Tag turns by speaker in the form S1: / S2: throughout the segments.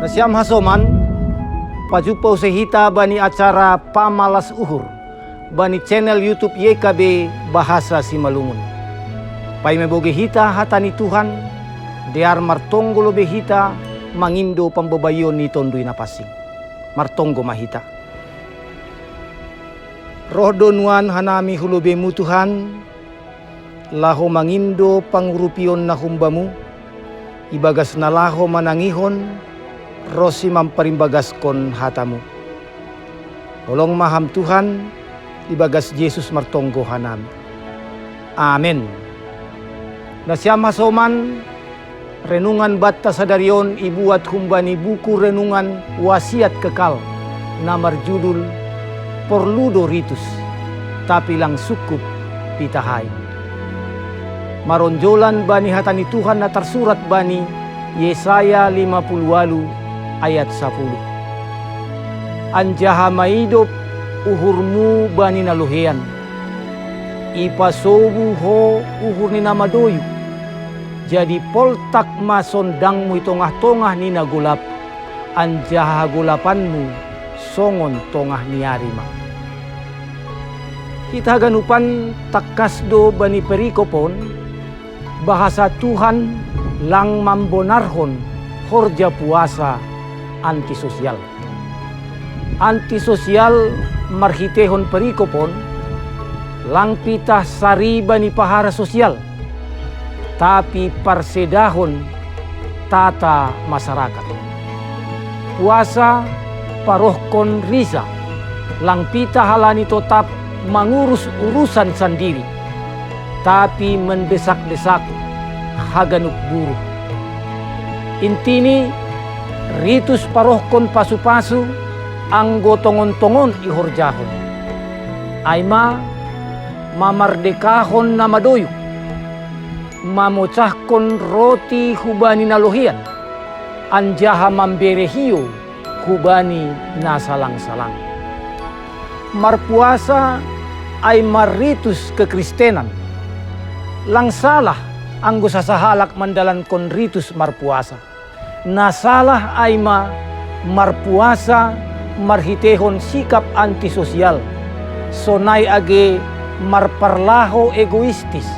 S1: Nasyam hasoman, pajupaw sehita bani acara Pamalas Uhur, bani channel YouTube YKB Bahasa Simalungun. Pai meboge hita hatani Tuhan, dear martonggo lobe hita, mangindo pambabayon ni tondui napasing. Martonggo mahita. Roh donuan hanami hulobe mu Tuhan, laho mangindo pangurupion na humbamu, ibagas na laho manangihon, rosi mamparimbagas kon hatamu. Tolong maham Tuhan, ibagas Yesus martonggo hanami. Amen. Nasyam hasoman, renungan batta sadarion ibuat humbani buku renungan wasiat kekal, namar judul Porludo Ritus, tapi lang sukup pitahay. Maronjolan bani hatani Tuhan na tersurat bani Yesaya 58 ayat 10. Anjaha maidop uhurmu bani naluhean, ipasobu ho uhur ni namadoyu, jadi poltak masondangmu itongah-tongah ni nagulap, anjaha gulapanmu songon tongah ni arima. Kita ganupan takasdo bani perikopon, bahasa Tuhan lang mambonarhon horja puasa antisosial. Antisosial marhitehon perikopon, lang pitah sari bani pahara sosial, tapi parsedahon tata masyarakat. Puasa parohkon risa, lang pitah halani tetap mengurus urusan sendiri, tapi mendesak-desak haganuk buruh. Intini ritus parohkon pasu-pasu anggo tongon-tongon ihorjahon. Aima mamardekahon namadoyuk, mamocahkon roti hubani nalohian, anjaha mamberehio hubani nasalang-salang. Marpuasa ay maritus kekristenan, lang salah anggo sasahalak mandalan kon ritus marpuasa. Nasalah ay marpuasa marhitehon sikap antisosial, sonay age marparlaho egoistis,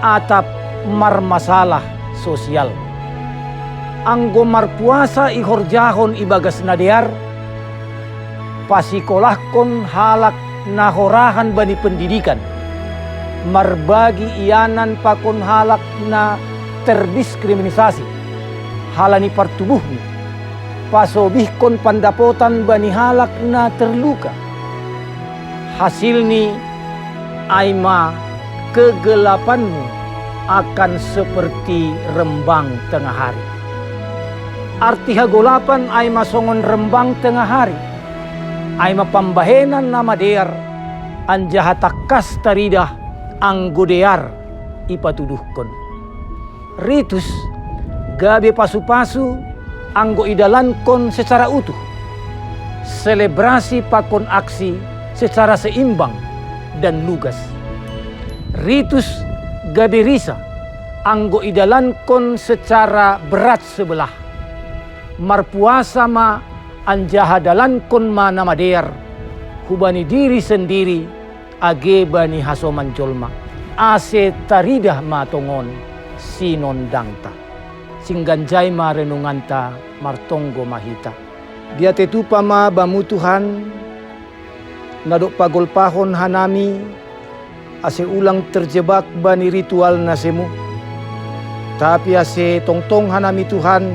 S1: atap marmasalah sosial. Anggo marpuasa ihorjahon ibagas nadear, pasikolahkon halak nahorahan bani pendidikan, marbagi ianan pakon halak na terdiskriminasi, halani partubuhni, pasobihkon pandapotan bani halak na terluka. Hasilni aima kegelapanmu akan seperti rembang tengah hari. Arti hagolapan ay masongon rembang tengah hari, ay mapambahenan na madear, anjaha takas taridah ang godear ipatuduhkon. Ritus gabe pasu-pasu anggo idalankon secara utuh, selebrasi pakon aksi secara seimbang dan lugas. Ritus gabe risa anggo idalankon secara berat sebelah, marpuasa ma anjaha dalankon ma namadear, hubani diri sendiri age bani hasoman jolma, ase taridah matongon sinondangta. Singganjay ma renunganta martonggo mahita. Biatetupa ma bamu Tuhan, nadok pagolpahon hanami, ase ulang terjebak bani ritual nasemu, tapi ase tongtong hanami Tuhan,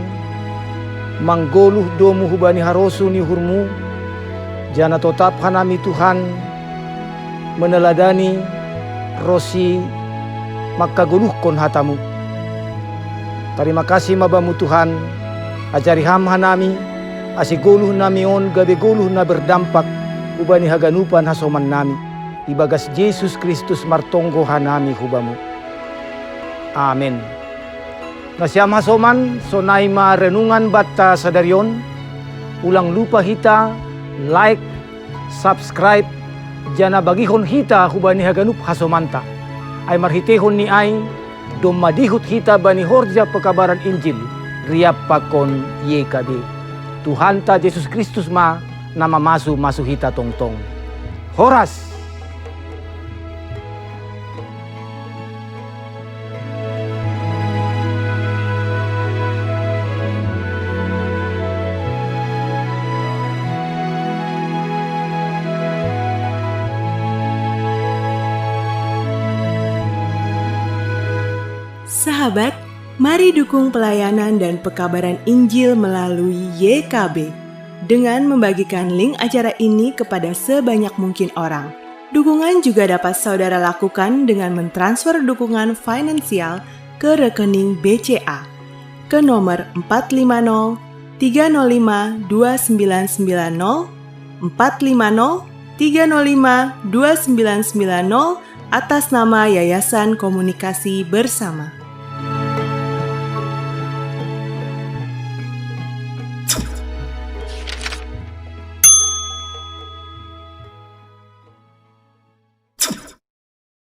S1: manggoluh domu hubani harosu ni hurmu, jana tetap hanami Tuhan, meneladani rosi makaguluhkon hatamu. Terima kasih mabamu Tuhan, ajari ham hanami, asiguluh namion gabe guluh na berdampak hubani haganupan hasoman nami, ibagas Yesus Kristus martonggo hanami hubamu. Amen. Nasyam hasoman, sonay ma renungan batta sadarion, ulang lupa hita, like, subscribe, jana bagihon hita hubani haganup hasomanta, ay marhitehon ni ay, domadihut hita bani horja pekabaran Injil, riap pakon YKB. Tuhan ta Yesus Kristus ma nama masu hita tong-tong. Horas.
S2: Sahabat, mari dukung pelayanan dan pekabaran Injil melalui YKB dengan membagikan link acara ini kepada sebanyak mungkin orang. Dukungan juga dapat saudara lakukan dengan mentransfer dukungan finansial ke rekening BCA ke nomor 450 305 2990 450 305 2990 atas nama Yayasan Komunikasi Bersama.